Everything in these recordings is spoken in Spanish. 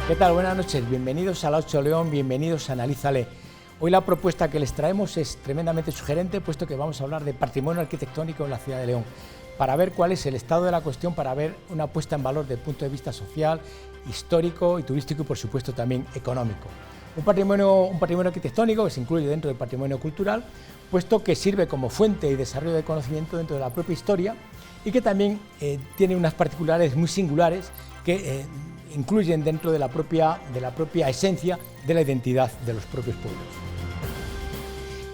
¿Qué tal? Buenas noches, bienvenidos a La 8 León, bienvenidos a Analízale. Hoy la propuesta que les traemos es tremendamente sugerente, puesto que vamos a hablar de patrimonio arquitectónico en la ciudad de León, para ver cuál es el estado de la cuestión, para ver una puesta en valor desde el punto de vista social, histórico y turístico y por supuesto también económico. Un patrimonio arquitectónico que se incluye dentro del patrimonio cultural, puesto que sirve como fuente y desarrollo de conocimiento dentro de la propia historia y que también tiene unas particularidades muy singulares que incluyen dentro de la propia esencia de la identidad de los propios pueblos.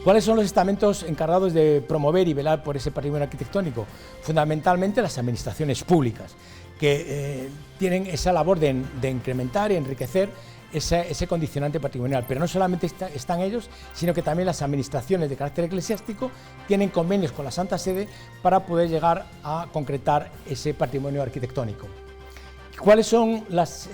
¿Cuáles son los estamentos encargados de promover y velar por ese patrimonio arquitectónico? Fundamentalmente las administraciones públicas, que tienen esa labor de incrementar y enriquecer ese condicionante patrimonial, pero no solamente están ellos, sino que también las administraciones de carácter eclesiástico tienen convenios con la Santa Sede para poder llegar a concretar ese patrimonio arquitectónico. ¿Cuáles son las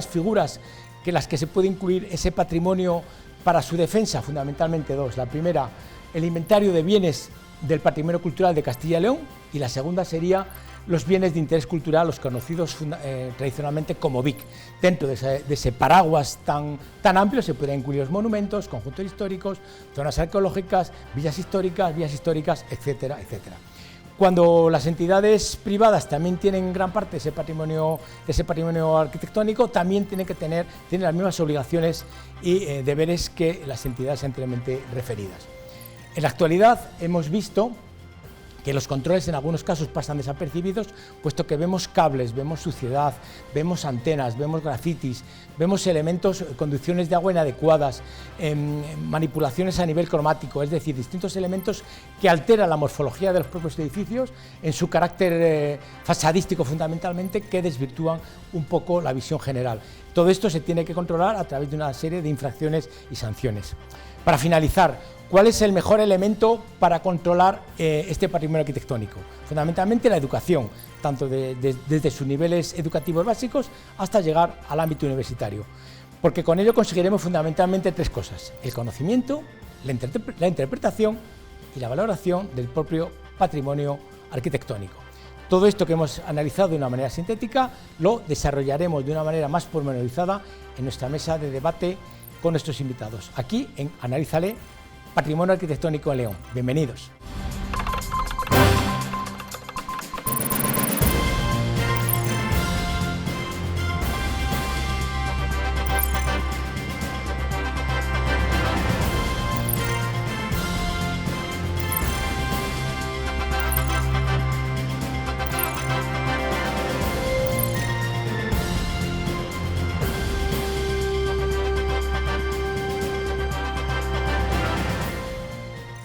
figuras en las que se puede incluir ese patrimonio para su defensa? Fundamentalmente dos. La primera, el inventario de bienes del patrimonio cultural de Castilla y León, y la segunda sería los bienes de interés cultural, los conocidos tradicionalmente como BIC. Dentro de ese paraguas tan amplio se pueden incluir los monumentos, conjuntos históricos, zonas arqueológicas, villas históricas, etcétera, etcétera. Cuando las entidades privadas también tienen gran parte de ese patrimonio arquitectónico, también tienen las mismas obligaciones y deberes que las entidades anteriormente referidas. En la actualidad hemos visto que los controles en algunos casos pasan desapercibidos, puesto que vemos cables, vemos suciedad, vemos antenas, vemos grafitis, vemos elementos, conducciones de agua inadecuadas, manipulaciones a nivel cromático, es decir, distintos elementos que alteran la morfología de los propios edificios en su carácter fasadístico fundamentalmente, que desvirtúan un poco la visión general. Todo esto se tiene que controlar a través de una serie de infracciones y sanciones. Para finalizar, ¿cuál es el mejor elemento para controlar este patrimonio arquitectónico? Fundamentalmente la educación, tanto desde sus niveles educativos básicos hasta llegar al ámbito universitario, porque con ello conseguiremos fundamentalmente tres cosas: el conocimiento, la interpretación y la valoración del propio patrimonio arquitectónico. Todo esto que hemos analizado de una manera sintética lo desarrollaremos de una manera más pormenorizada en nuestra mesa de debate con nuestros invitados, aquí en Analízale, Patrimonio Arquitectónico en León. Bienvenidos.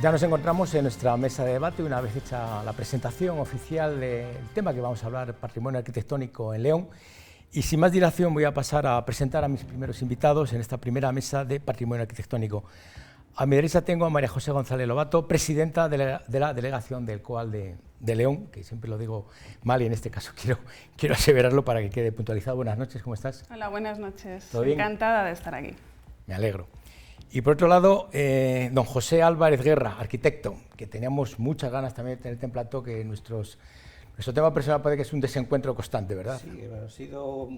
Ya nos encontramos en nuestra mesa de debate, una vez hecha la presentación oficial del tema que vamos a hablar, patrimonio arquitectónico en León. Y sin más dilación voy a pasar a presentar a mis primeros invitados en esta primera mesa de patrimonio arquitectónico. A mi derecha tengo a María José González Lobato, presidenta de la delegación del COAL de León, que siempre lo digo mal y en este caso quiero aseverarlo para que quede puntualizado. Buenas noches, ¿cómo estás? Hola, buenas noches. ¿Todo bien? Encantada de estar aquí. Me alegro. Y por otro lado, don José Álvarez Guerra, arquitecto, que teníamos muchas ganas también de tenerte en plató, que nuestro tema personal parece que es un desencuentro constante, ¿verdad? Sí, ha sido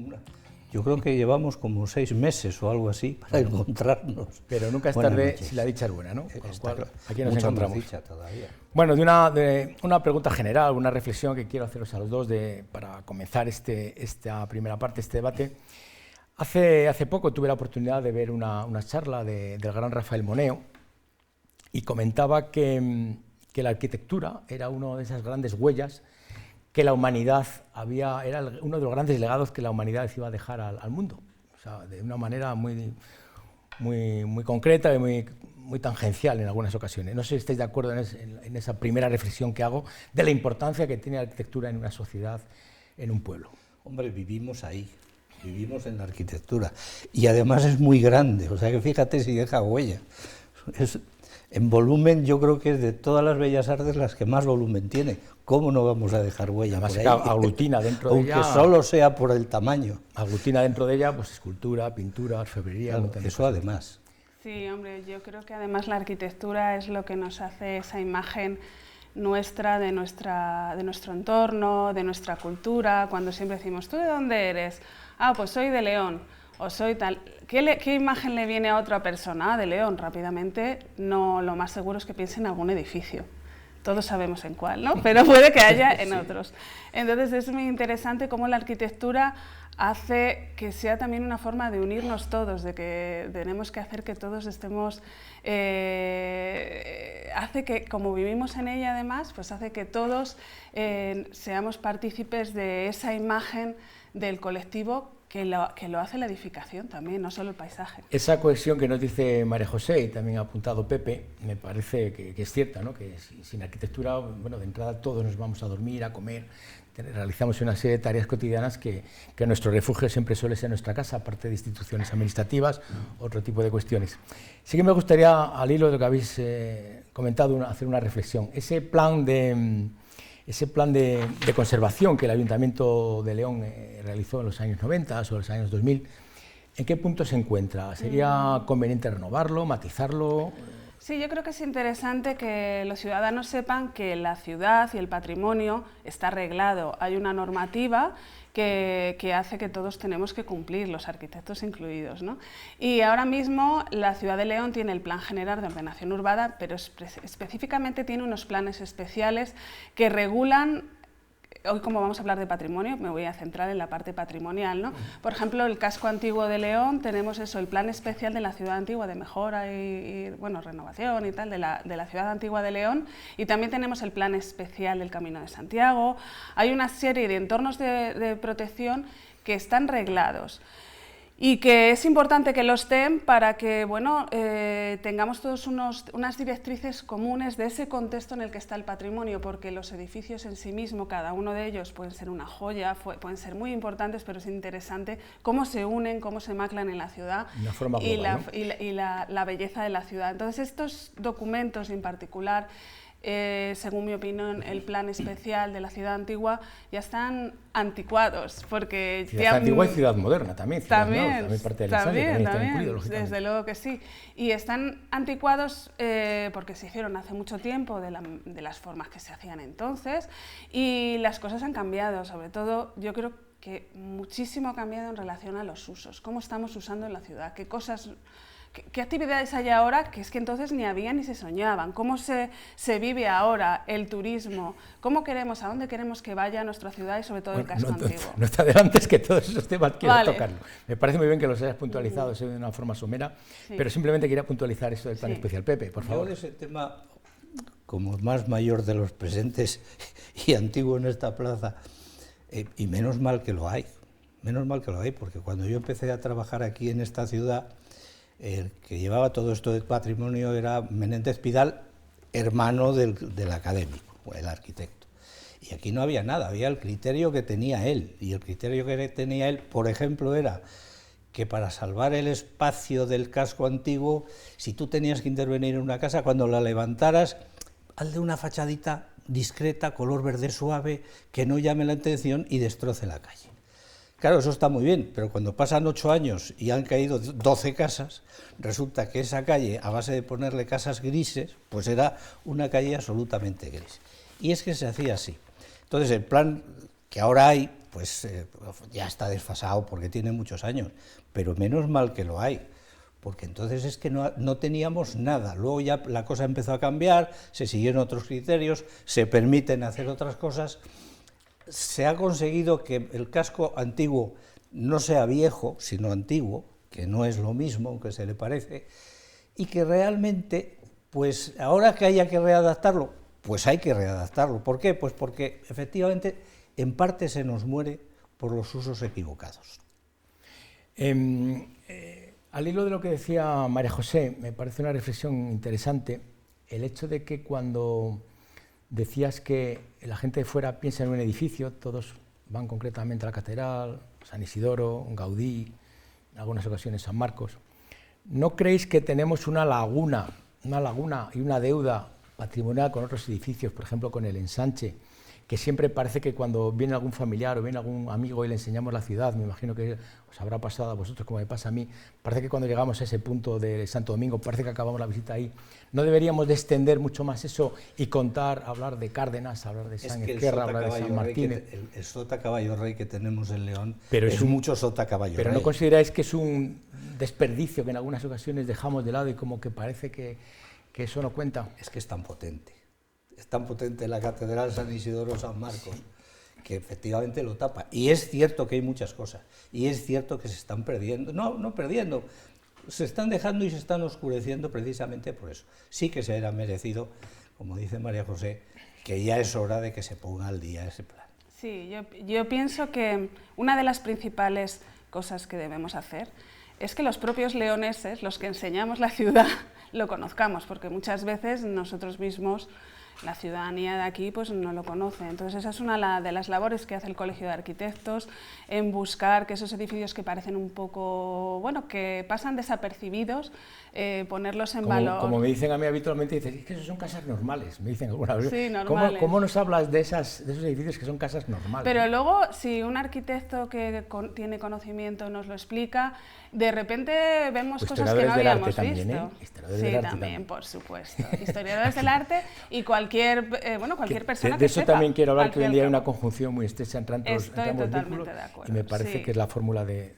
yo creo que llevamos como 6 meses o algo así para encontrarnos. Pero nunca es tarde si la dicha es buena, ¿no? Con lo cual, aquí nos encontramos. Dicha todavía. Bueno, de una pregunta general, una reflexión que quiero haceros a los dos para comenzar esta primera parte, este debate. Hace poco tuve la oportunidad de ver una charla del gran Rafael Moneo y comentaba que la arquitectura era una de esas grandes huellas que la humanidad era uno de los grandes legados que la humanidad iba a dejar al mundo, o sea, de una manera muy concreta y muy tangencial en algunas ocasiones. No sé si estáis de acuerdo en esa primera reflexión que hago de la importancia que tiene la arquitectura en una sociedad, en un pueblo. Hombre, vivimos ahí. Vivimos en la arquitectura y además es muy grande, o sea que fíjate si deja huella. En volumen yo creo que es de todas las bellas artes las que más volumen tiene. ¿Cómo no vamos a dejar huella? Además, por ahí? Aglutina dentro de ella... Aunque solo sea por el tamaño. Aglutina dentro de ella pues escultura, pintura, orfebrería... Claro, eso además. Sí, hombre, yo creo que además la arquitectura es lo que nos hace esa imagen nuestra, de nuestro entorno, de nuestra cultura, cuando siempre decimos, ¿tú de dónde eres? Ah, pues soy de León, o soy tal. ¿Qué imagen le viene a otra persona? Ah, de León, rápidamente, no, lo más seguro es que piense en algún edificio. Todos sabemos en cuál, ¿no? Pero puede que haya en otros. Entonces es muy interesante cómo la arquitectura hace que sea también una forma de unirnos todos, de que tenemos que hacer que todos estemos, hace que, como vivimos en ella además, pues hace que todos seamos partícipes de esa imagen del colectivo que lo hace la edificación también, no solo el paisaje. Esa cohesión que nos dice María José y también ha apuntado Pepe, me parece que es cierta, ¿no? Que sin arquitectura, bueno, de entrada todos nos vamos a dormir, a comer, realizamos una serie de tareas cotidianas que nuestro refugio siempre suele ser nuestra casa, aparte de instituciones administrativas, otro tipo de cuestiones. Sí que me gustaría, al hilo de lo que habéis comentado, hacer una reflexión. Ese plan de conservación que el Ayuntamiento de León realizó en los años 90 o los años 2000, ¿en qué punto se encuentra? ¿Sería conveniente renovarlo, matizarlo? Sí, yo creo que es interesante que los ciudadanos sepan que la ciudad y el patrimonio está arreglado. Hay una normativa que hace que todos tenemos que cumplir, los arquitectos incluidos, ¿no? Y ahora mismo la ciudad de León tiene el Plan General de Ordenación Urbana, pero específicamente tiene unos planes especiales que regulan. Hoy, como vamos a hablar de patrimonio, me voy a centrar en la parte patrimonial, ¿no? Por ejemplo, el casco antiguo de León, tenemos eso, el plan especial de la ciudad antigua de mejora y bueno, renovación y tal, de la ciudad antigua de León, y también tenemos el plan especial del Camino de Santiago. Hay una serie de entornos de protección que están reglados y que es importante que los estén para que, bueno, tengamos todos unas directrices comunes de ese contexto en el que está el patrimonio, porque los edificios en sí mismos, cada uno de ellos pueden ser una joya, pueden ser muy importantes, pero es interesante cómo se unen, cómo se mezclan en la ciudad y la belleza de la ciudad. Entonces, estos documentos en particular, según mi opinión, el plan especial de la ciudad antigua ya están anticuados, porque ciudad antigua y ciudad moderna también, también parte del también, desde luego que sí, y están anticuados porque se hicieron hace mucho tiempo de las formas que se hacían entonces, y las cosas han cambiado, sobre todo yo creo que muchísimo ha cambiado en relación a los usos, cómo estamos usando en la ciudad, ¿qué actividades hay ahora que es que entonces ni había ni se soñaban? ¿Cómo se vive ahora el turismo? ¿A dónde queremos que vaya nuestra ciudad y sobre todo el casco antiguo? No te adelantes, que todos esos temas quiero tocarlo. Me parece muy bien que los hayas puntualizado de una forma somera, pero simplemente quería puntualizar esto del plan especial. Pepe, por favor. Yo ese tema, como más mayor de los presentes y antiguo en esta plaza, y menos mal que lo hay, porque cuando yo empecé a trabajar aquí en esta ciudad, el que llevaba todo esto del patrimonio era Menéndez Pidal, hermano del académico, el arquitecto. Y aquí no había nada, había el criterio que tenía él. Y el criterio que tenía él, por ejemplo, era que para salvar el espacio del casco antiguo, si tú tenías que intervenir en una casa, cuando la levantaras, hazle una fachadita discreta, color verde suave, que no llame la atención y destroce la calle. Claro, eso está muy bien, pero cuando pasan 8 años y han caído 12 casas, resulta que esa calle, a base de ponerle casas grises, pues era una calle absolutamente gris. Y es que se hacía así. Entonces, el plan que ahora hay, pues ya está desfasado porque tiene muchos años, pero menos mal que lo hay, porque entonces es que no teníamos nada. Luego ya la cosa empezó a cambiar, se siguieron otros criterios, se permiten hacer otras cosas. Se ha conseguido que el casco antiguo no sea viejo, sino antiguo, que no es lo mismo, aunque se le parece, y que realmente, pues ahora que haya que readaptarlo, pues hay que readaptarlo. ¿Por qué? Pues porque efectivamente en parte se nos muere por los usos equivocados. Al hilo de lo que decía María José, me parece una reflexión interesante el hecho de que cuando decías que la gente de fuera piensa en un edificio, todos van concretamente a la Catedral, San Isidoro, Gaudí, en algunas ocasiones San Marcos. ¿No creéis que tenemos una laguna y una deuda patrimonial con otros edificios, por ejemplo con el Ensanche, que siempre parece que cuando viene algún familiar o viene algún amigo y le enseñamos la ciudad, me imagino que os habrá pasado a vosotros como me pasa a mí, parece que cuando llegamos a ese punto de Santo Domingo, parece que acabamos la visita ahí. No deberíamos de extender mucho más eso y contar, hablar de Cárdenas, hablar de San Ezquerra, hablar de San Martín. El Sota Caballo Rey que tenemos en León pero es mucho Sota Caballo Pero Rey. ¿no consideráis que es un desperdicio que en algunas ocasiones dejamos de lado y como que parece que eso no cuenta? Es que es tan potente la Catedral San Isidoro San Marcos, que efectivamente lo tapa. Y es cierto que hay muchas cosas, y es cierto que se están perdiendo, no perdiendo, se están dejando y se están oscureciendo precisamente por eso. Sí que se era merecido, como dice María José, que ya es hora de que se ponga al día ese plan. Sí, yo pienso que una de las principales cosas que debemos hacer es que los propios leoneses, los que enseñamos la ciudad, lo conozcamos, porque muchas veces nosotros mismos, la ciudadanía de aquí, pues no lo conoce. Entonces esa es una de las labores que hace el Colegio de Arquitectos, en buscar que esos edificios que parecen un poco, bueno, que pasan desapercibidos, ponerlos en valor. Como me dicen a mí habitualmente, dicen, es que esos son casas normales, me dicen alguna vez. Sí, normales. ¿Cómo nos hablas de esos edificios que son casas normales? Pero luego, si un arquitecto que tiene conocimiento nos lo explica, de repente vemos pues cosas que no habíamos visto. También, sí, también, por supuesto. Historiadores del arte y cualquier persona de eso sepa, también quiero hablar, que hoy en día hay una conjunción muy estrecha entre ambos totalmente de acuerdo. y me parece que es la fórmula de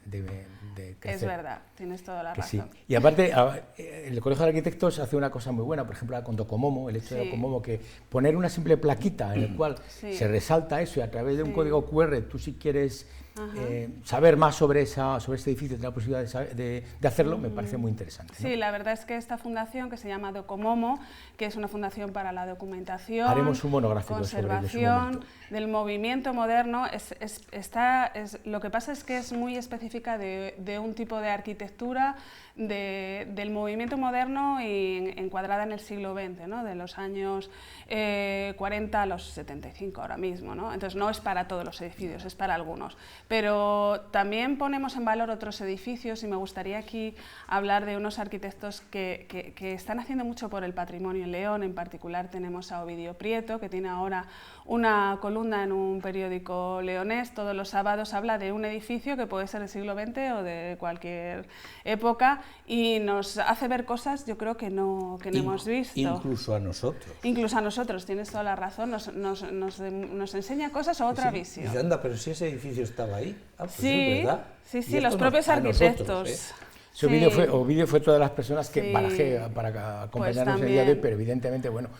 es verdad, tienes toda la razón. Sí. Y aparte, el Colegio de Arquitectos hace una cosa muy buena, por ejemplo, con Docomomo, el hecho de Docomomo, que poner una simple plaquita en el cual se resalta eso y a través de un código QR, tú si quieres saber más sobre ese edificio, tener la posibilidad de hacerlo, me parece muy interesante, ¿no? Sí, la verdad es que esta fundación, que se llama Docomomo, que es una fundación para la documentación, haremos un monográfico conservación del movimiento moderno, lo que pasa es que es muy específica de un tipo de arquitectura del movimiento moderno y encuadrada en el siglo XX, ¿no? De los años 40 a los 75 ahora mismo, ¿no? Entonces no es para todos los edificios, es para algunos. Pero también ponemos en valor otros edificios y me gustaría aquí hablar de unos arquitectos que están haciendo mucho por el patrimonio en León. En particular tenemos a Ovidio Prieto, que tiene ahora una columna en un periódico leonés, todos los sábados habla de un edificio que puede ser del siglo XX o de cualquier época y nos hace ver cosas, yo creo que no hemos visto. Incluso a nosotros. Incluso a nosotros, tienes toda la razón, nos enseña cosas a otra visión. Dice, anda, pero si ese edificio estaba ahí. Pues sí, es verdad. Sí, los propios arquitectos. Ovidio fue todas las personas que barajé para acompañarnos el día de hoy, pero evidentemente, bueno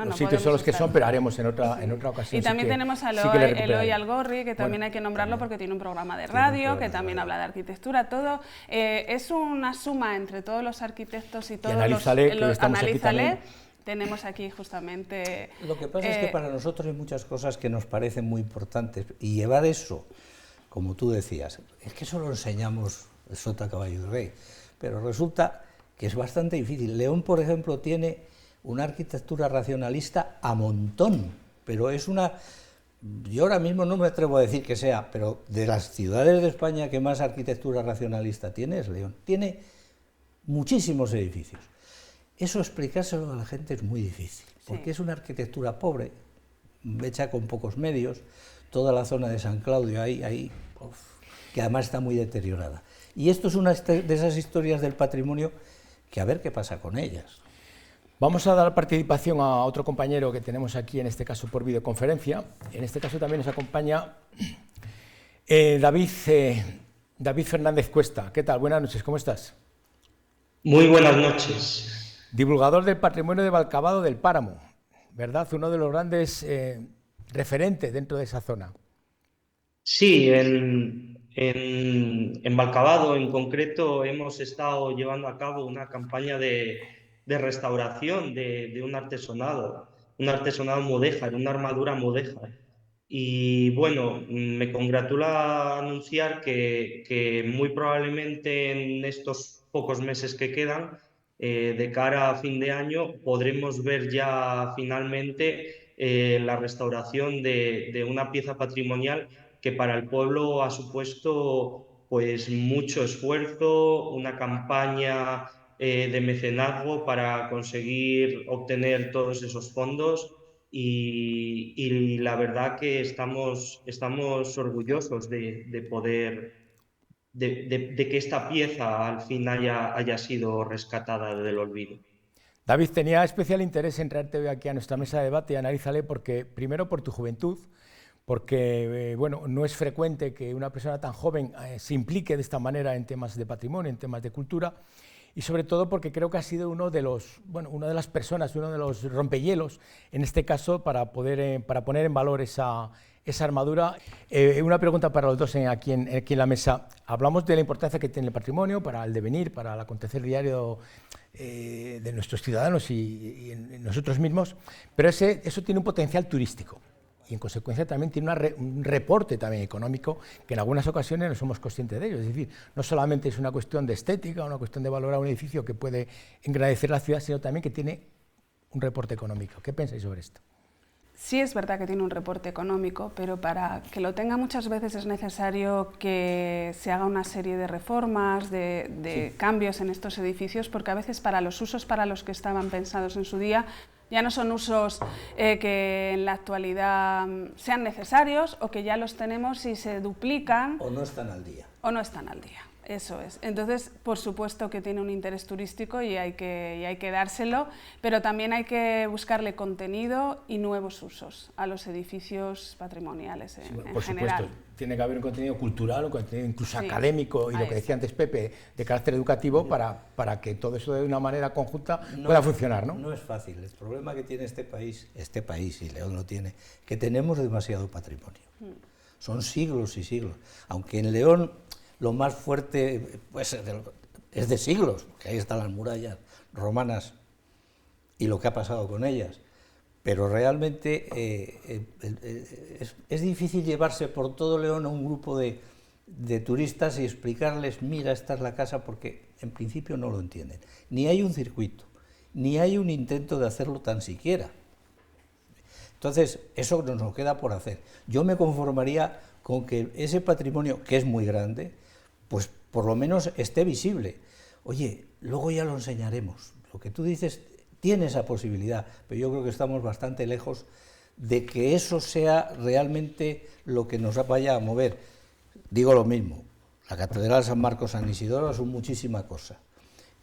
los sitios son los que son, pero haremos en otra ocasión. Y también tenemos a Eloy Algorri, que también hay que nombrarlo porque tiene un programa de radio, que también habla de arquitectura, todo. Es una suma entre todos los arquitectos y todos los... Analízale. Tenemos aquí justamente... Lo que pasa es que para nosotros hay muchas cosas que nos parecen muy importantes y llevar eso, como tú decías, es que eso lo enseñamos el Sota Caballo Rey, pero resulta que es bastante difícil. León, por ejemplo, tiene una arquitectura racionalista a montón, pero es yo ahora mismo no me atrevo a decir que sea, pero de las ciudades de España que más arquitectura racionalista tiene es León. Tiene muchísimos edificios. Eso explicárselo a la gente es muy difícil, porque es una arquitectura pobre, hecha con pocos medios, toda la zona de San Claudio ahí que además está muy deteriorada. Y esto es una de esas historias del patrimonio que a ver qué pasa con ellas. Vamos a dar participación a otro compañero que tenemos aquí, en este caso por videoconferencia. En este caso también nos acompaña David Fernández Cuesta. ¿Qué tal? Buenas noches, ¿cómo estás? Muy buenas noches. Divulgador del patrimonio de Valcavado del Páramo, ¿verdad? Uno de los grandes referentes dentro de esa zona. Sí, en Valcavado en concreto hemos estado llevando a cabo una campaña de restauración de un artesonado mudéjar, una armadura mudéjar. Y bueno, me congratula anunciar que muy probablemente en estos pocos meses que quedan, de cara a fin de año, podremos ver ya finalmente la restauración de una pieza patrimonial que para el pueblo ha supuesto pues mucho esfuerzo, una campaña de mecenazgo para conseguir obtener todos esos fondos y la verdad que estamos orgullosos de poder, de que esta pieza al fin haya sido rescatada del olvido. David, tenía especial interés en traerte hoy aquí a nuestra mesa de debate y analízale porque, primero, por tu juventud, porque bueno, no es frecuente que una persona tan joven se implique de esta manera en temas de patrimonio, en temas de cultura, y sobre todo porque creo que ha sido una de las personas, uno de los rompehielos, en este caso, para poner en valor esa armadura. Una pregunta para los dos aquí en la mesa. Hablamos de la importancia que tiene el patrimonio para el devenir, para el acontecer diario de nuestros ciudadanos y en nosotros mismos, pero eso tiene un potencial turístico y en consecuencia también tiene un reporte también económico que en algunas ocasiones no somos conscientes de ello. Es decir, no solamente es una cuestión de estética, una cuestión de valorar un edificio que puede engrandecer la ciudad, sino también que tiene un reporte económico. ¿Qué pensáis sobre esto? Sí, es verdad que tiene un reporte económico, pero para que lo tenga muchas veces es necesario que se haga una serie de reformas, de cambios en estos edificios, porque a veces para los usos para los que estaban pensados en su día ya no son usos que en la actualidad sean necesarios o que ya los tenemos y se duplican. O no están al día. O no están al día. Eso es. Entonces, por supuesto que tiene un interés turístico y hay que dárselo, pero también hay que buscarle contenido y nuevos usos a los edificios patrimoniales en por general. Supuesto, tiene que haber un contenido cultural, un contenido incluso académico y lo que decía antes Pepe, de carácter educativo, para que todo eso de una manera conjunta pueda funcionar, ¿no? No es fácil. El problema que tiene este país y León lo tiene, que tenemos demasiado patrimonio. Son siglos y siglos. Aunque en León lo más fuerte pues, es de siglos, porque ahí están las murallas romanas y lo que ha pasado con ellas. Pero realmente es difícil llevarse por todo León a un grupo de turistas y explicarles, mira, esta es la casa, porque en principio no lo entienden. Ni hay un circuito, ni hay un intento de hacerlo tan siquiera. Entonces, eso nos queda por hacer. Yo me conformaría con que ese patrimonio, que es muy grande, pues por lo menos esté visible. Oye, luego ya lo enseñaremos. Lo que tú dices tiene esa posibilidad, pero yo creo que estamos bastante lejos de que eso sea realmente lo que nos vaya a mover. Digo lo mismo, la Catedral San Marcos San Isidoro es muchísima cosa.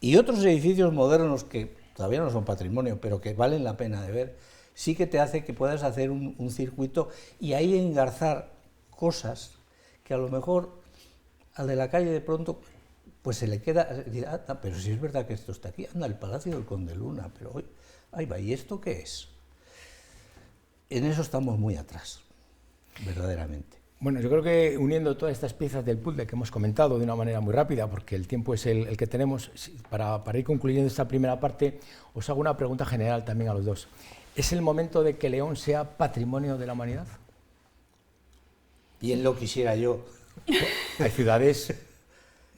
Y otros edificios modernos que todavía no son patrimonio, pero que valen la pena de ver, sí que te hace que puedas hacer un circuito y ahí engarzar cosas que a lo mejor al de la calle de pronto pues se le queda, dirá, pero si es verdad que esto está aquí, anda, el Palacio del Conde Luna, pero hoy, ahí va, ¿y esto qué es? En eso estamos muy atrás, verdaderamente. Bueno, yo creo que uniendo todas estas piezas del puzzle que hemos comentado de una manera muy rápida, porque el tiempo es el que tenemos, para ir concluyendo esta primera parte, os hago una pregunta general también a los dos. ¿Es el momento de que León sea patrimonio de la humanidad? Bien lo quisiera yo. Hay ciudades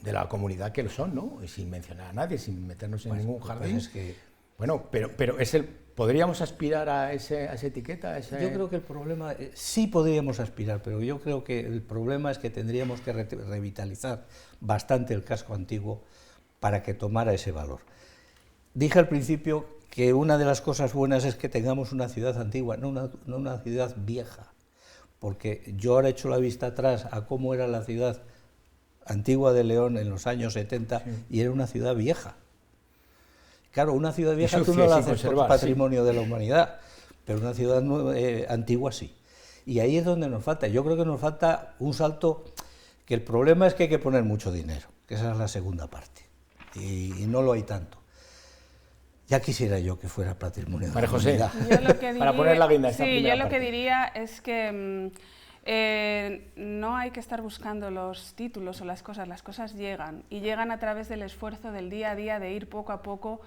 de la comunidad que lo son, ¿no? Y sin mencionar a nadie, sin meternos en ningún jardín. Pues es que... Bueno, pero ¿podríamos aspirar a esa etiqueta? Yo creo que el problema, sí podríamos aspirar, pero yo creo que el problema es que tendríamos que revitalizar bastante el casco antiguo para que tomara ese valor. Dije al principio que una de las cosas buenas es que tengamos una ciudad antigua, no una ciudad vieja, porque yo ahora he hecho la vista atrás a cómo era la ciudad antigua de León en los años 70 y era una ciudad vieja. Claro, una ciudad vieja tú no la haces por patrimonio de la humanidad, pero una ciudad antigua sí. Y ahí es donde nos falta. Yo creo que nos falta un salto, que el problema es que hay que poner mucho dinero, que esa es la segunda parte, y no lo hay tanto. Ya quisiera yo que fuera patrimonio de la humanidad. Para poner la guinda. Sí, yo lo que diría es que no hay que estar buscando los títulos o las cosas llegan, y llegan a través del esfuerzo del día a día de ir poco a poco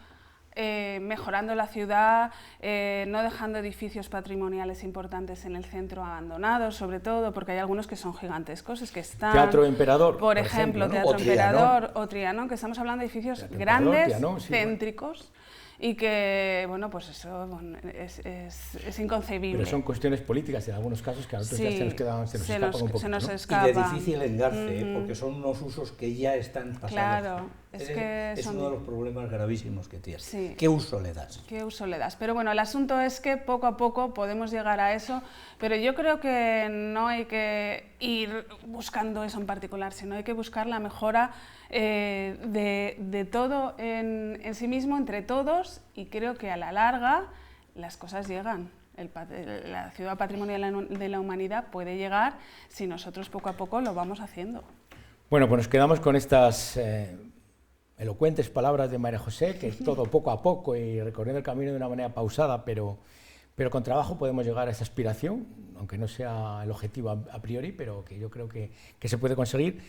mejorando la ciudad, no dejando edificios patrimoniales importantes en el centro abandonados, sobre todo, porque hay algunos que son gigantescos, es que están... Teatro Emperador, por ejemplo, ¿no? Teatro Emperador o Trianón, que estamos hablando de edificios grandes, Trianón, sí, céntricos, y que, bueno, pues eso es inconcebible. Pero son cuestiones políticas en algunos casos que a nosotros ya se nos escapan un poco. Se nos ¿no? escapa. Y de difícil engarce, porque son unos usos que ya están pasados. Claro. Es uno de los problemas gravísimos que tienes. Sí. ¿Qué uso le das? ¿Qué uso le das? Pero bueno, el asunto es que poco a poco podemos llegar a eso, pero yo creo que no hay que ir buscando eso en particular, sino hay que buscar la mejora de todo en sí mismo, entre todos, y creo que a la larga las cosas llegan. La Ciudad Patrimonio de la Humanidad puede llegar si nosotros poco a poco lo vamos haciendo. Bueno, pues nos quedamos con estas elocuentes palabras de María José, que es todo poco a poco y recorriendo el camino de una manera pausada, pero con trabajo podemos llegar a esa aspiración, aunque no sea el objetivo a priori, pero que yo creo que se puede conseguir.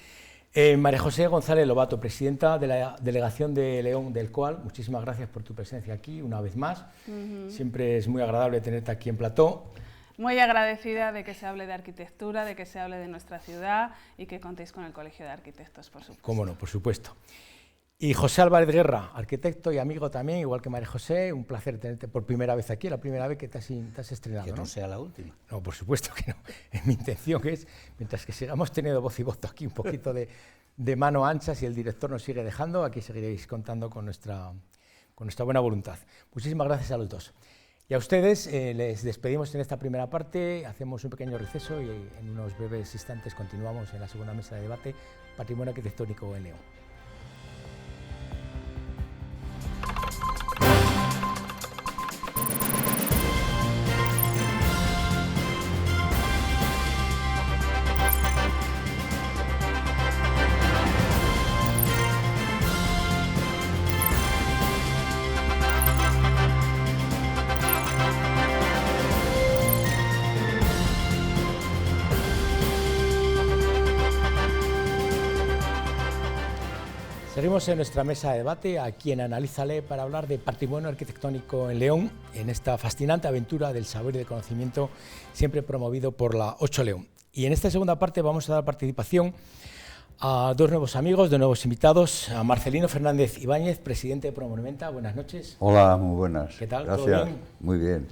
María José González Lobato, presidenta de la Delegación de León del COAL, muchísimas gracias por tu presencia aquí una vez más. Siempre es muy agradable tenerte aquí en plató. Muy agradecida de que se hable de arquitectura, de que se hable de nuestra ciudad y que contéis con el Colegio de Arquitectos, por supuesto. Cómo no, por supuesto. Y José Álvarez Guerra, arquitecto y amigo también, igual que María José, un placer tenerte por primera vez aquí, la primera vez que te has estrenado. Que no sea la última. No, por supuesto que no. Mi intención es, mientras que sigamos teniendo voz y voto aquí, un poquito de mano ancha, si el director nos sigue dejando, aquí seguiréis contando con nuestra buena voluntad. Muchísimas gracias a los dos. Y a ustedes les despedimos en esta primera parte, hacemos un pequeño receso y en unos breves instantes continuamos en la segunda mesa de debate, Patrimonio Arquitectónico en León. Seguimos en nuestra mesa de debate, aquí en Analízale, para hablar de patrimonio arquitectónico en León, en esta fascinante aventura del saber y del conocimiento, siempre promovido por la 8 León. Y en esta segunda parte vamos a dar participación a dos nuevos amigos, dos nuevos invitados, a Marcelino Fernández Ibáñez, presidente de Promonumenta. Buenas noches. Hola, muy buenas. ¿Qué tal? Gracias. ¿Todo bien? Muy bien.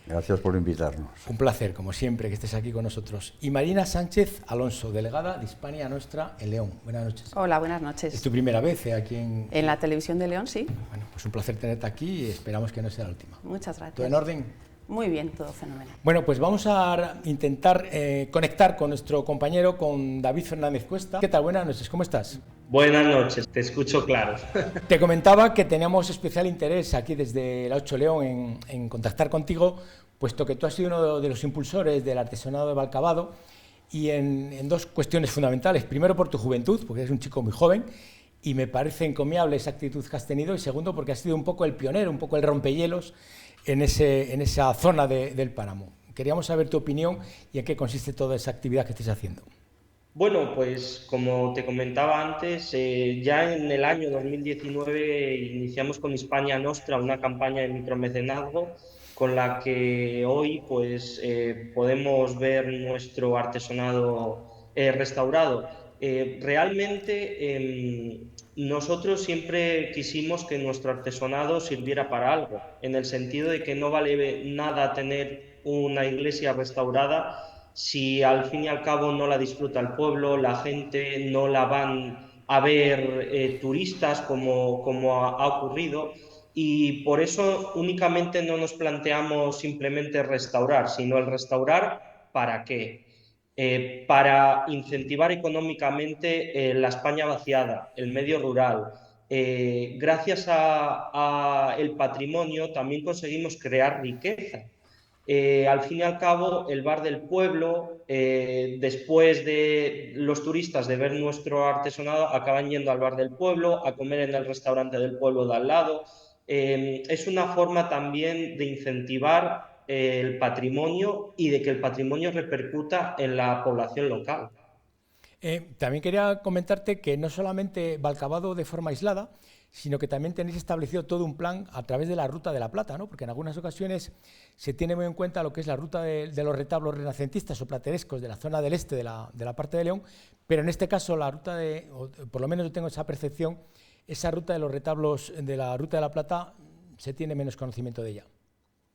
Gracias por invitarnos. Un placer, como siempre, que estés aquí con nosotros. Y Marina Sánchez Alonso, delegada de Hispania Nostra en León. Buenas noches. Hola, buenas noches. ¿Es tu primera vez aquí en...? En la televisión de León, sí. Bueno, pues un placer tenerte aquí y esperamos que no sea la última. Muchas gracias. ¿Todo en orden? Muy bien, todo fenomenal. Bueno, pues vamos a intentar conectar con nuestro compañero, con David Fernández Cuesta. ¿Qué tal? Buenas noches, ¿cómo estás? Buenas noches, te escucho claro. Te comentaba que teníamos especial interés aquí desde la 8 León en contactar contigo, puesto que tú has sido uno de los impulsores del artesanado de Valcavado y en dos cuestiones fundamentales. Primero, por tu juventud, porque eres un chico muy joven y me parece encomiable esa actitud que has tenido. Y segundo, porque has sido un poco el pionero, un poco el rompehielos en esa zona del páramo. Queríamos saber tu opinión y en qué consiste toda esa actividad que estés haciendo. Bueno, pues como te comentaba antes, ya en el año 2019 iniciamos con Hispania Nostra una campaña de micromecenazgo con la que hoy pues, podemos ver nuestro artesanado restaurado. Realmente nosotros siempre quisimos que nuestro artesanado sirviera para algo, en el sentido de que no vale nada tener una iglesia restaurada si al fin y al cabo no la disfruta el pueblo, la gente no la van a ver turistas como ha ocurrido. Y por eso únicamente no nos planteamos simplemente restaurar, sino el restaurar ¿para qué? Para incentivar económicamente la España vaciada, el medio rural. Gracias a el patrimonio también conseguimos crear riqueza. Al fin y al cabo, el bar del pueblo, después de los turistas de ver nuestro artesanado, acaban yendo al bar del pueblo, a comer en el restaurante del pueblo de al lado. Es una forma también de incentivar el patrimonio y de que el patrimonio repercuta en la población local. También quería comentarte que no solamente Valcavado de forma aislada, sino que también tenéis establecido todo un plan a través de la Ruta de la Plata, ¿no? Porque en algunas ocasiones se tiene muy en cuenta lo que es la ruta de los retablos renacentistas o platerescos de la zona del este de la parte de León, pero en este caso la ruta o por lo menos yo tengo esa percepción, esa ruta de los retablos de la Ruta de la Plata se tiene menos conocimiento de ella.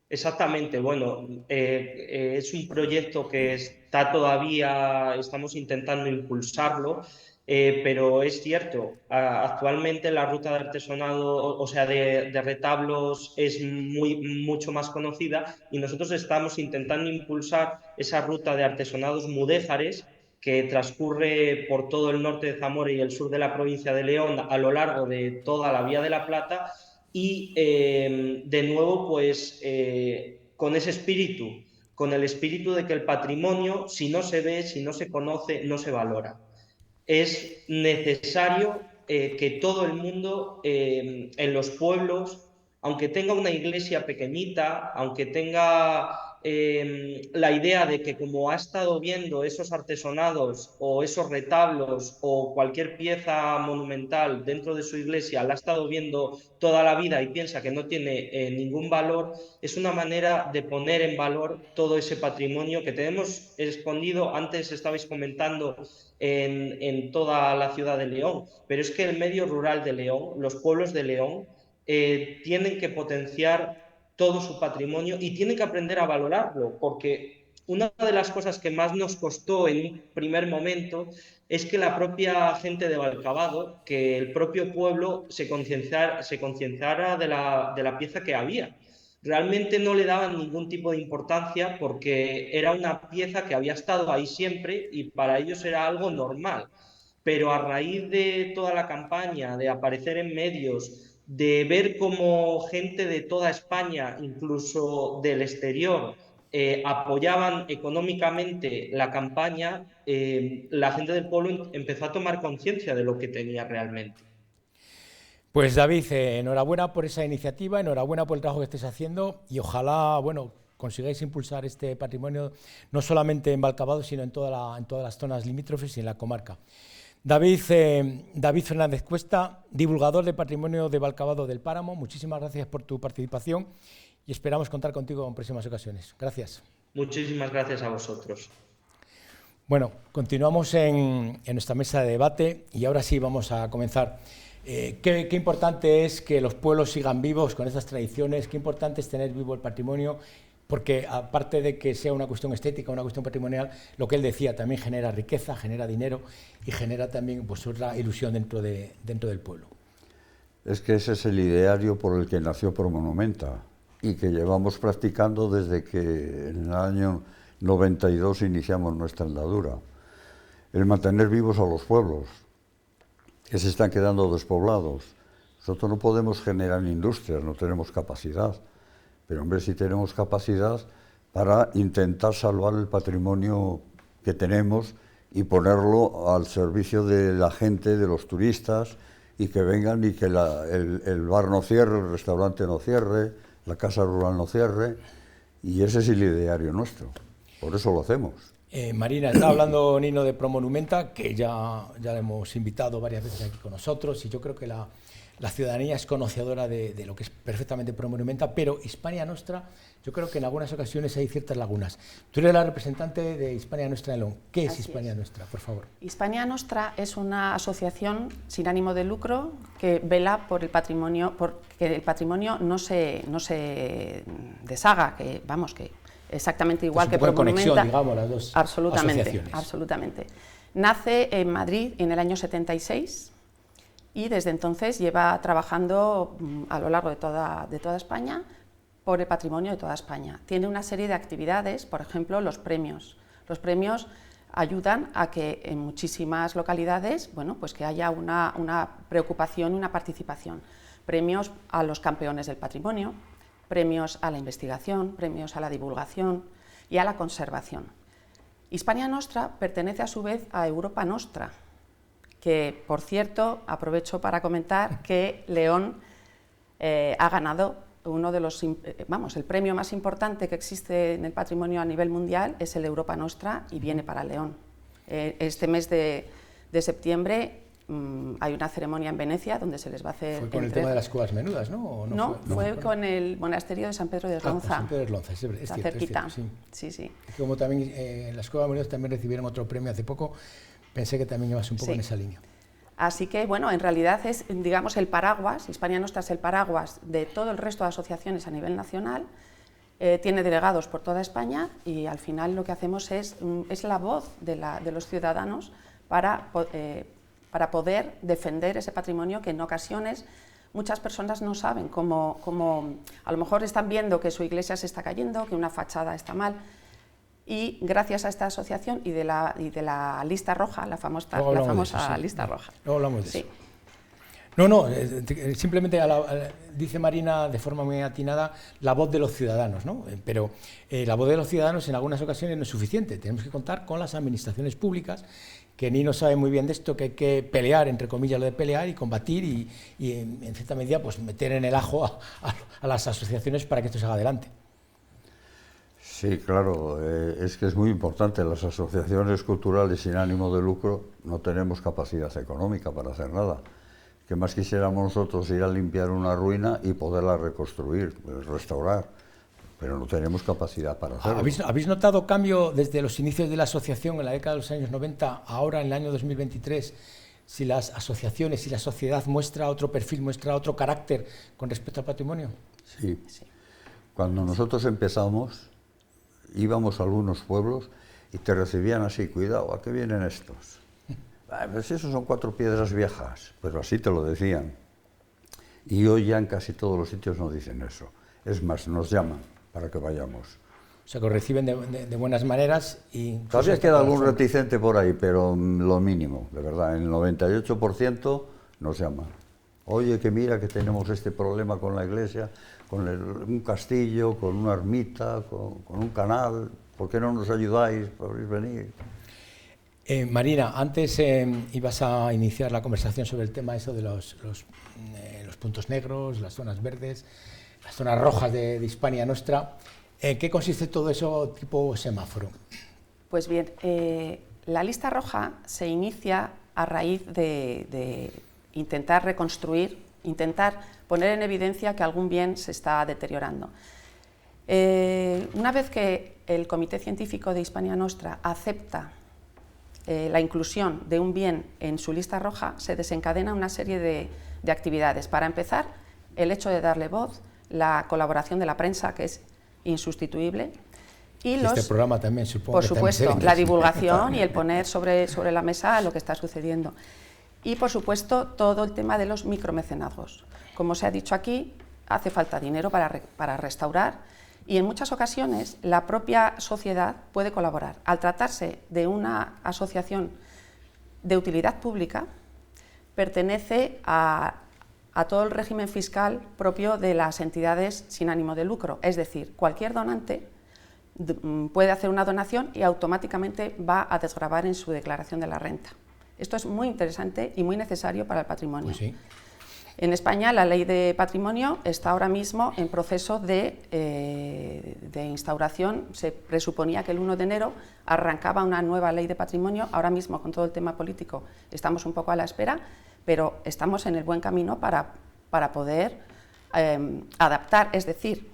Exactamente, bueno, es un proyecto que está todavía, estamos intentando impulsarlo pero es cierto, actualmente la ruta de artesonado, o sea, de retablos es mucho más conocida y nosotros estamos intentando impulsar esa ruta de artesonados mudéjares que transcurre por todo el norte de Zamora y el sur de la provincia de León a lo largo de toda la Vía de la Plata y de nuevo pues con ese espíritu, con el espíritu de que el patrimonio si no se ve, si no se conoce, no se valora. Es necesario que todo el mundo en los pueblos, aunque tenga una iglesia pequeñita, aunque tenga la idea de que como ha estado viendo esos artesonados o esos retablos o cualquier pieza monumental dentro de su iglesia, la ha estado viendo toda la vida y piensa que no tiene ningún valor, es una manera de poner en valor todo ese patrimonio que tenemos escondido. Antes estabais comentando en toda la ciudad de León, pero es que el medio rural de León, los pueblos de León, tienen que potenciar todo su patrimonio y tienen que aprender a valorarlo, porque una de las cosas que más nos costó en un primer momento es que la propia gente de Valcavado, que el propio pueblo se concienciara de la pieza que había. Realmente no le daban ningún tipo de importancia porque era una pieza que había estado ahí siempre y para ellos era algo normal. Pero a raíz de toda la campaña, de aparecer en medios, de ver cómo gente de toda España, incluso del exterior, apoyaban económicamente la campaña, la gente del pueblo empezó a tomar conciencia de lo que tenía realmente. Pues David, enhorabuena por esa iniciativa, enhorabuena por el trabajo que estés haciendo y ojalá, bueno, consigáis impulsar este patrimonio no solamente en Valcavado, sino en todas las zonas limítrofes y en la comarca. David Fernández Cuesta, divulgador de patrimonio de Valcavado del Páramo, muchísimas gracias por tu participación y esperamos contar contigo en próximas ocasiones. Gracias. Muchísimas gracias a vosotros. Bueno, continuamos en nuestra mesa de debate y ahora sí vamos a comenzar. Qué importante es que los pueblos sigan vivos con estas tradiciones, qué importante es tener vivo el patrimonio, porque aparte de que sea una cuestión estética, una cuestión patrimonial, lo que él decía también genera riqueza, genera dinero y genera también pues, otra ilusión dentro del pueblo. Es que ese es el ideario por el que nació Promonumenta y que llevamos practicando desde que en el año 92 iniciamos nuestra andadura. El mantener vivos a los pueblos, que se están quedando despoblados. Nosotros no podemos generar industrias, no tenemos capacidad, pero hombre, sí tenemos capacidad para intentar salvar el patrimonio que tenemos y ponerlo al servicio de la gente, de los turistas, y que vengan y que el bar no cierre, el restaurante no cierre, la casa rural no cierre, y ese es el ideario nuestro, por eso lo hacemos. Marina, está hablando Nino de Promonumenta, que ya le hemos invitado varias veces aquí con nosotros, y yo creo que la ciudadanía es conocedora de lo que es perfectamente Promonumenta, pero Hispania Nostra, yo creo que en algunas ocasiones hay ciertas lagunas. Tú eres la representante de Hispania Nostra en León. ¿Qué es Hispania Nostra, por favor? Hispania Nostra es una asociación sin ánimo de lucro que vela por el patrimonio, porque el patrimonio no se deshaga, que exactamente igual que Promonumenta. Conexión, digamos, las dos asociaciones. Absolutamente. Nace en Madrid en el año 76 y desde entonces lleva trabajando a lo largo de toda España por el patrimonio de toda España. Tiene una serie de actividades, por ejemplo, los premios. Los premios ayudan a que en muchísimas localidades, bueno, pues que haya una preocupación y una participación. Premios a los campeones del patrimonio, premios a la investigación, premios a la divulgación y a la conservación. Hispania Nostra pertenece a su vez a Europa Nostra, que, por cierto, aprovecho para comentar que León ha ganado uno de los, el premio más importante que existe en el patrimonio a nivel mundial es el Europa Nostra y viene para León. Este mes de septiembre hay una ceremonia en Venecia donde se les va a hacer... Fue con el tema de las cuevas menudas, ¿no? No, fue con el monasterio de San Pedro de Eslonza. San Pedro de Eslonza, es está cierto, cerquita. Es cierto, sí. Sí. Como también las cuevas menudas también recibieron otro premio hace poco, pensé que también ibas un poco en esa línea. Así que, bueno, en realidad es, digamos, el paraguas, Hispania Nostra es el paraguas de todo el resto de asociaciones a nivel nacional, tiene delegados por toda España y al final lo que hacemos es la voz de los ciudadanos para para poder defender ese patrimonio que en ocasiones muchas personas no saben, como a lo mejor están viendo que su iglesia se está cayendo, que una fachada está mal, y gracias a esta asociación y de la lista roja, la famosa lista roja. Luego hablamos de sí. eso. No, simplemente dice Marina de forma muy atinada la voz de los ciudadanos, ¿no? Pero la voz de los ciudadanos en algunas ocasiones no es suficiente, tenemos que contar con las administraciones públicas, que Nino sabe muy bien de esto, que hay que pelear, entre comillas lo de pelear, y combatir y en cierta medida pues meter en el ajo a las asociaciones para que esto se haga adelante. Sí, claro, es que es muy importante. Las asociaciones culturales sin ánimo de lucro no tenemos capacidad económica para hacer nada. ¿Qué más quisiéramos nosotros ir a limpiar una ruina y poderla reconstruir, restaurar? Pero no tenemos capacidad para hacerlo. ¿Habéis notado cambio desde los inicios de la asociación en la década de los años 90, ahora en el año 2023, si las asociaciones, si la sociedad muestra otro perfil, muestra otro carácter con respecto al patrimonio? Sí. Cuando nosotros empezamos, íbamos a algunos pueblos y te recibían así, cuidado, ¿a qué vienen estos? Pues esos son 4 piedras viejas, pero así te lo decían. Y hoy ya en casi todos los sitios nos dicen eso. Es más, nos llaman para que vayamos. O sea, que os reciben de buenas maneras y... Todavía queda algún reticente por ahí, pero lo mínimo, de verdad. El 98% nos llaman. Oye, que mira que tenemos este problema con la iglesia, con un castillo, con una ermita, con un canal. ¿Por qué no nos ayudáis? ¿Podéis venir? Marina, antes ibas a iniciar la conversación sobre el tema eso de los puntos negros, las zonas verdes, las zonas rojas de Hispania Nostra. ¿En qué consiste todo eso tipo semáforo? Pues bien, la lista roja se inicia a raíz de intentar reconstruir, intentar poner en evidencia que algún bien se está deteriorando. Una vez que el Comité Científico de Hispania Nostra acepta la inclusión de un bien en su lista roja, se desencadena una serie de actividades. Para empezar, el hecho de darle voz, la colaboración de la prensa, que es insustituible, y este programa también, supongo. Por supuesto, la divulgación y el poner sobre la mesa lo que está sucediendo. Y, por supuesto, todo el tema de los micromecenazgos. Como se ha dicho aquí, hace falta dinero para restaurar, y en muchas ocasiones la propia sociedad puede colaborar. Al tratarse de una asociación de utilidad pública, pertenece a todo el régimen fiscal propio de las entidades sin ánimo de lucro. Es decir, cualquier donante puede hacer una donación y automáticamente va a desgravar en su declaración de la renta. Esto es muy interesante y muy necesario para el patrimonio. Pues sí. En España la ley de patrimonio está ahora mismo en proceso de instauración. Se presuponía que el 1 de enero arrancaba una nueva ley de patrimonio. Ahora mismo, con todo el tema político, estamos un poco a la espera, pero estamos en el buen camino para poder adaptar. Es decir,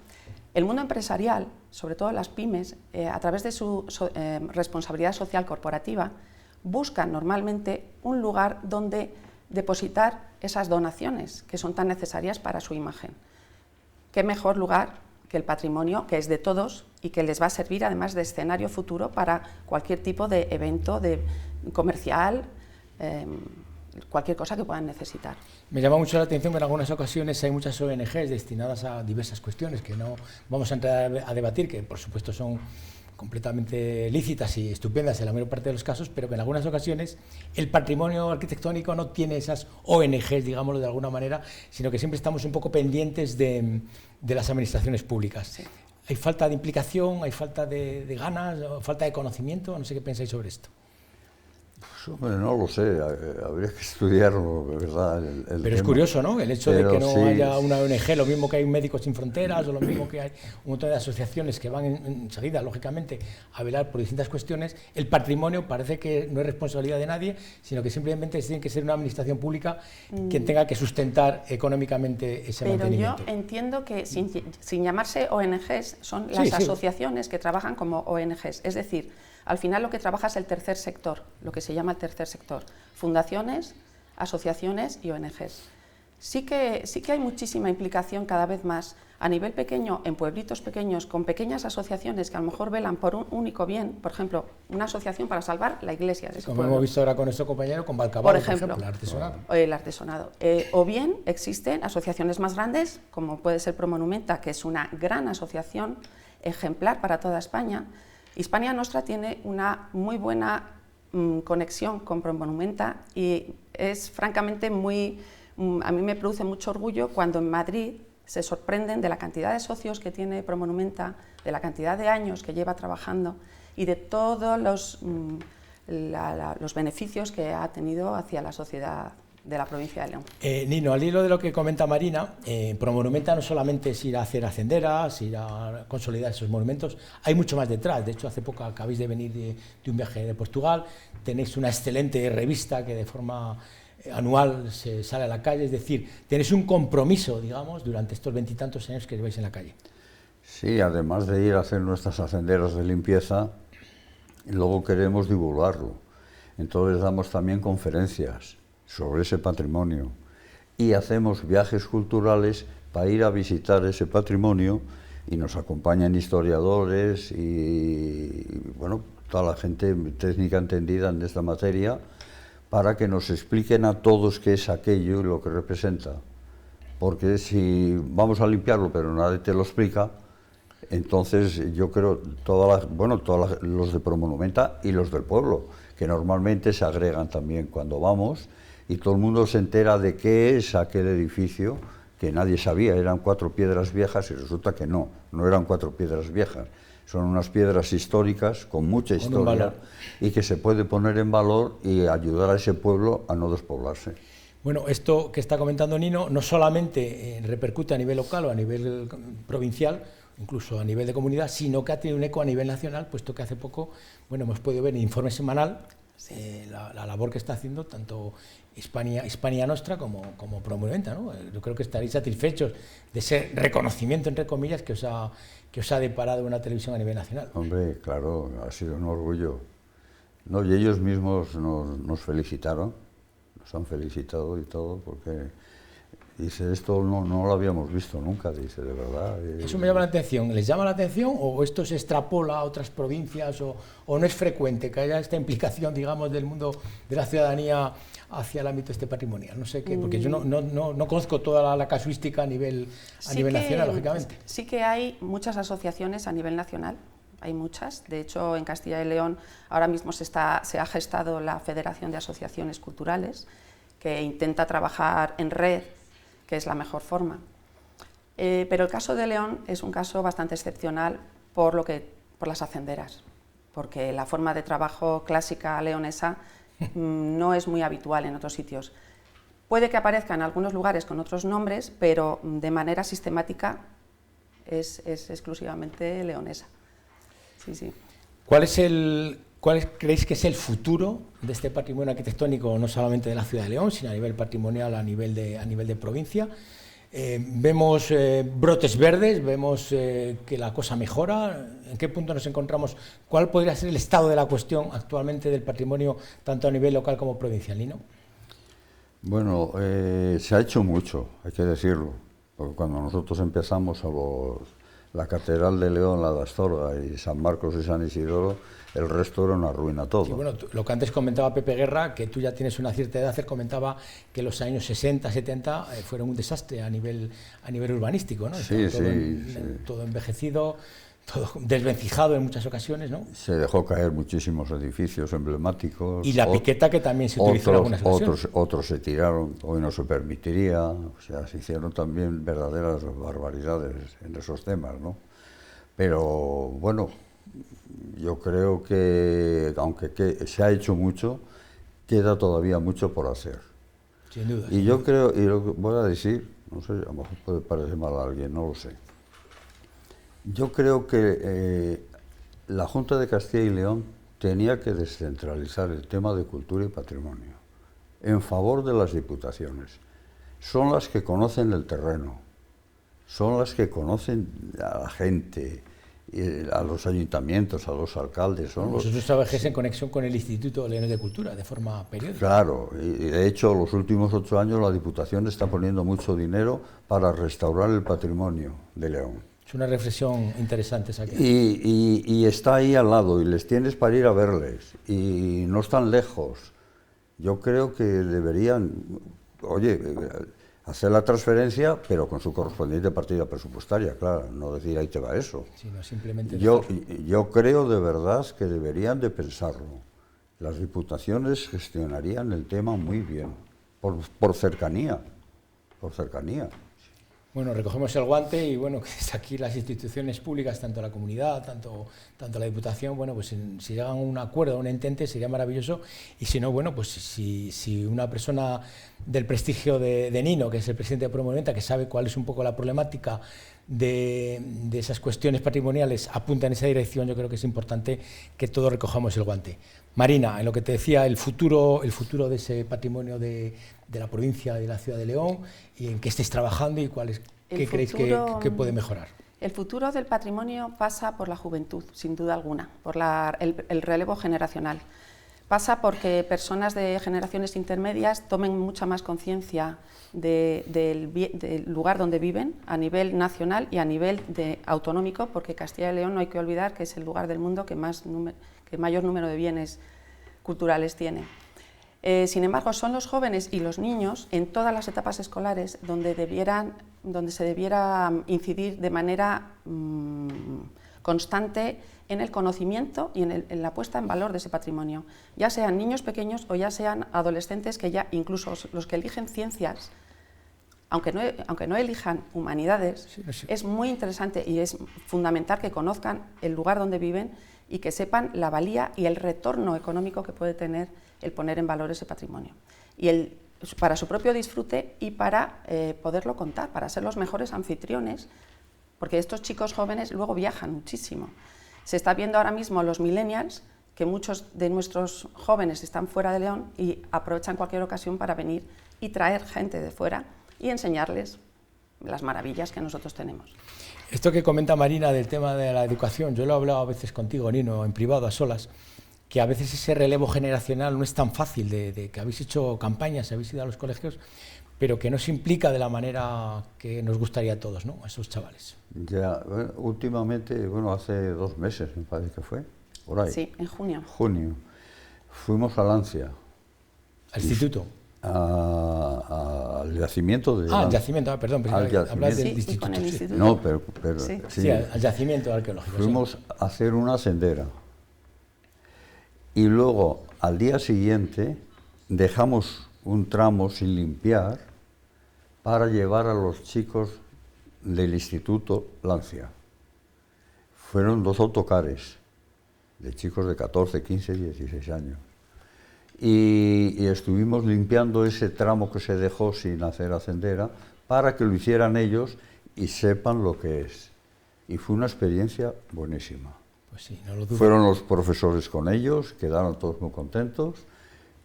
el mundo empresarial, sobre todo las pymes, a través de su responsabilidad social corporativa, buscan normalmente un lugar donde depositar esas donaciones que son tan necesarias para su imagen. ¿Qué mejor lugar que el patrimonio, que es de todos y que les va a servir además de escenario futuro para cualquier tipo de evento comercial, cualquier cosa que puedan necesitar? Me llama mucho la atención que en algunas ocasiones hay muchas ONGs destinadas a diversas cuestiones que no vamos a entrar a debatir, que por supuesto son completamente lícitas y estupendas en la mayor parte de los casos, pero que en algunas ocasiones el patrimonio arquitectónico no tiene esas ONGs, digámoslo de alguna manera, sino que siempre estamos un poco pendientes de las administraciones públicas. Sí. ¿Hay falta de implicación, hay falta de ganas, falta de conocimiento? No sé qué pensáis sobre esto. Pues, hombre, no lo sé, habría que estudiarlo, de verdad. El Pero tema. Es curioso, ¿no? El hecho de que no sí, haya una ONG, lo mismo que hay Médicos Sin Fronteras, o lo mismo que hay un montón de asociaciones que van enseguida, lógicamente, a velar por distintas cuestiones. El patrimonio parece que no es responsabilidad de nadie, sino que simplemente tiene que ser una administración pública quien tenga que sustentar económicamente ese mantenimiento. Pero yo entiendo que, sin llamarse ONGs, son las asociaciones que trabajan como ONGs. Es decir, al final lo que trabaja es el tercer sector, lo que se llama el tercer sector, fundaciones, asociaciones y ONGs. Sí que hay muchísima implicación cada vez más a nivel pequeño, en pueblitos pequeños, con pequeñas asociaciones que a lo mejor velan por un único bien, por ejemplo, una asociación para salvar la iglesia de ese Como pueblo. hemos visto ahora con nuestro compañero, con Valcavallo, Por ejemplo, el artesonado. El artesonado. O bien existen asociaciones más grandes, como puede ser Promonumenta, que es una gran asociación ejemplar para toda España. Hispania Nostra tiene una muy buena conexión con Promonumenta y es francamente a mí me produce mucho orgullo cuando en Madrid se sorprenden de la cantidad de socios que tiene Promonumenta, de la cantidad de años que lleva trabajando y de todos los beneficios que ha tenido hacia la sociedad de la provincia de León. Nino, al hilo de lo que comenta Marina, Promonumenta no solamente es ir a hacer hacenderas, ir a consolidar esos monumentos, hay mucho más detrás. De hecho, hace poco acabáis de venir de un viaje de Portugal, tenéis una excelente revista que de forma anual se sale a la calle, es decir, tenéis un compromiso, digamos, durante estos 20 y tantos años que lleváis en la calle. Sí, además de ir a hacer nuestras hacenderas de limpieza, luego queremos divulgarlo. Entonces damos también conferencias sobre ese patrimonio y hacemos viajes culturales para ir a visitar ese patrimonio y nos acompañan historiadores y bueno, toda la gente técnica entendida en esta materia para que nos expliquen a todos qué es aquello y lo que representa. Porque si vamos a limpiarlo pero nadie te lo explica, entonces yo creo los de Promonumenta y los del pueblo, que normalmente se agregan también cuando vamos, y todo el mundo se entera de qué es aquel edificio que nadie sabía, eran 4 piedras viejas y resulta que no eran 4 piedras viejas, son unas piedras históricas con mucha historia y que se puede poner en valor y ayudar a ese pueblo a no despoblarse. Bueno, esto que está comentando Nino no solamente repercute a nivel local o a nivel provincial, incluso a nivel de comunidad, sino que ha tenido un eco a nivel nacional, puesto que hace poco, bueno, hemos podido ver en informe semanal la labor que está haciendo tanto Hispania Nostra como Promonumenta, ¿no? Yo creo que estaréis satisfechos de ese reconocimiento, entre comillas, que os ha deparado una televisión a nivel nacional. Hombre, claro, ha sido un orgullo. No, y ellos mismos nos felicitaron, nos han felicitado y todo, porque dice, esto no lo habíamos visto nunca, dice, de verdad. Eso me llama la atención. ¿Les llama la atención o esto se extrapola a otras provincias o no es frecuente que haya esta implicación, digamos, del mundo de la ciudadanía hacia el ámbito patrimonial? No sé qué, porque yo no conozco toda la casuística a nivel nacional, lógicamente. Sí que hay muchas asociaciones a nivel nacional, hay muchas. De hecho, en Castilla y León ahora mismo se ha gestado la Federación de Asociaciones Culturales, que intenta trabajar en red, que es la mejor forma. Pero el caso de León es un caso bastante excepcional por las hacenderas, porque la forma de trabajo clásica leonesa no es muy habitual en otros sitios. Puede que aparezca en algunos lugares con otros nombres, pero de manera sistemática es exclusivamente leonesa. Sí, sí. ¿Cuál creéis que es el futuro de este patrimonio arquitectónico, no solamente de la ciudad de León, sino a nivel patrimonial, a nivel de provincia? Vemos brotes verdes, vemos que la cosa mejora. ¿En qué punto nos encontramos? ¿Cuál podría ser el estado de la cuestión actualmente del patrimonio, tanto a nivel local como provincial, Nino? Bueno, se ha hecho mucho, hay que decirlo. Porque cuando nosotros empezamos la Catedral de León, la de Astorga y San Marcos y San Isidoro, el resto era una ruina todo. Sí, bueno, lo que antes comentaba Pepe Guerra, que tú ya tienes una cierta edad, él comentaba que los años 60, 70 fueron un desastre a nivel urbanístico, ¿no? Sí, todo envejecido, todo desvencijado en muchas ocasiones, ¿no? Se dejó caer muchísimos edificios emblemáticos. Y la piqueta que también se utilizó en algunas ocasiones. Otros se tiraron, hoy no se permitiría, o sea, se hicieron también verdaderas barbaridades en esos temas, ¿no? Pero bueno, yo creo que, aunque se ha hecho mucho, queda todavía mucho por hacer. Sin duda. Y yo creo, y lo que voy a decir, no sé, a lo mejor puede parecer mal a alguien, no lo sé. Yo creo que la Junta de Castilla y León tenía que descentralizar el tema de cultura y patrimonio en favor de las diputaciones. Son las que conocen el terreno, son las que conocen a la gente a los ayuntamientos, a los alcaldes. Vosotros trabajáis en conexión con el Instituto Leones de Cultura de forma periódica. Claro, y de hecho los últimos 8 años la Diputación está poniendo mucho dinero para restaurar el patrimonio de León. Es una reflexión interesante esa. Y está ahí al lado y les tienes para ir a verles y no están lejos. Yo creo que deberían, oye, hacer la transferencia, pero con su correspondiente partida presupuestaria, claro, no decir ahí te va eso. Sí, no, simplemente yo creo de verdad que deberían de pensarlo. Las diputaciones gestionarían el tema muy bien, por cercanía, por cercanía. Bueno, recogemos el guante y bueno, que es aquí las instituciones públicas, tanto la comunidad, tanto la Diputación, bueno, pues si llegan a un acuerdo, a un entente, sería maravilloso, y si no, bueno, pues si una persona del prestigio de Nino, que es el presidente de Promoventa, que sabe cuál es un poco la problemática de esas cuestiones patrimoniales, apunta en esa dirección, yo creo que es importante que todos recojamos el guante. Marina, en lo que te decía, el futuro de ese patrimonio de la provincia y de la ciudad de León, y en qué estáis trabajando y qué creéis que puede mejorar. El futuro del patrimonio pasa por la juventud, sin duda alguna, por el relevo generacional. Pasa porque personas de generaciones intermedias tomen mucha más conciencia del lugar donde viven a nivel nacional y a nivel autonómico, porque Castilla y León no hay que olvidar que es el lugar del mundo que mayor número de bienes culturales tiene. Sin embargo, son los jóvenes y los niños en todas las etapas escolares donde se debiera incidir de manera constante en el conocimiento y en la puesta en valor de ese patrimonio, ya sean niños pequeños o ya sean adolescentes, que ya incluso los que eligen ciencias, aunque no elijan humanidades, sí. Es muy interesante y es fundamental que conozcan el lugar donde viven y que sepan la valía y el retorno económico que puede tener el poner en valor ese patrimonio. Y para su propio disfrute y para poderlo contar, para ser los mejores anfitriones, porque estos chicos jóvenes luego viajan muchísimo. Se está viendo ahora mismo los millennials, que muchos de nuestros jóvenes están fuera de León y aprovechan cualquier ocasión para venir y traer gente de fuera y enseñarles las maravillas que nosotros tenemos. Esto que comenta Marina del tema de la educación, yo lo he hablado a veces contigo, Nino, en privado, a solas, que a veces ese relevo generacional no es tan fácil, de que habéis hecho campañas, habéis ido a los colegios, pero que no se implica de la manera que nos gustaría a todos, ¿no? A esos chavales. Ya, últimamente, bueno, hace 2 meses me parece que fue, por ahí. Sí, en junio. Fuimos a Lancia. ¿Al instituto? Al yacimiento de... al yacimiento, perdón, hablas del instituto. Con el instituto. No, pero sí, al yacimiento arqueológico. Fuimos a hacer una sendera. Y luego, al día siguiente, dejamos un tramo sin limpiar para llevar a los chicos del Instituto Lancia. Fueron 2 autocares de chicos de 14, 15, 16 años. Y estuvimos limpiando ese tramo que se dejó sin hacer la sendera para que lo hicieran ellos y sepan lo que es. Y fue una experiencia buenísima. Pues sí, no lo dudo. Fueron los profesores con ellos, quedaron todos muy contentos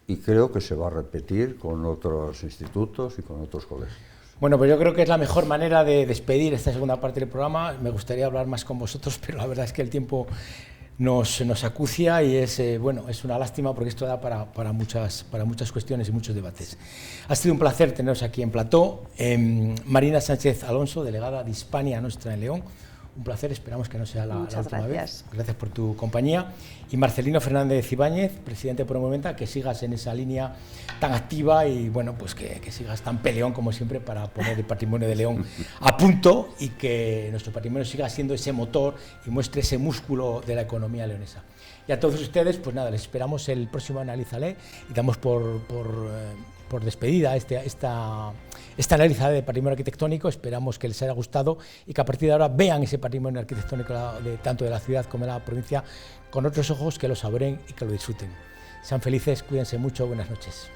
y creo que se va a repetir con otros institutos y con otros colegios. Bueno, pues yo creo que es la mejor manera de despedir esta segunda parte del programa. Me gustaría hablar más con vosotros, pero la verdad es que el tiempo nos acucia y es una lástima porque esto da para muchas cuestiones y muchos debates. Ha sido un placer teneros aquí en plató. Marina Sánchez Alonso, delegada de Hispania nuestra en León. Un placer, esperamos que no sea la última vez. Gracias por tu compañía. Y Marcelino Fernández Ibáñez, presidente de Promoventa, que sigas en esa línea tan activa y bueno, pues que sigas tan peleón como siempre para poner el patrimonio de León a punto y que nuestro patrimonio siga siendo ese motor y muestre ese músculo de la economía leonesa. Y a todos ustedes, pues nada, les esperamos el próximo Analízale y damos por despedida esta Analízale de patrimonio arquitectónico. Esperamos que les haya gustado y que a partir de ahora vean ese patrimonio arquitectónico tanto de la ciudad como de la provincia con otros ojos, que lo saboren y que lo disfruten. Sean felices, cuídense mucho, buenas noches.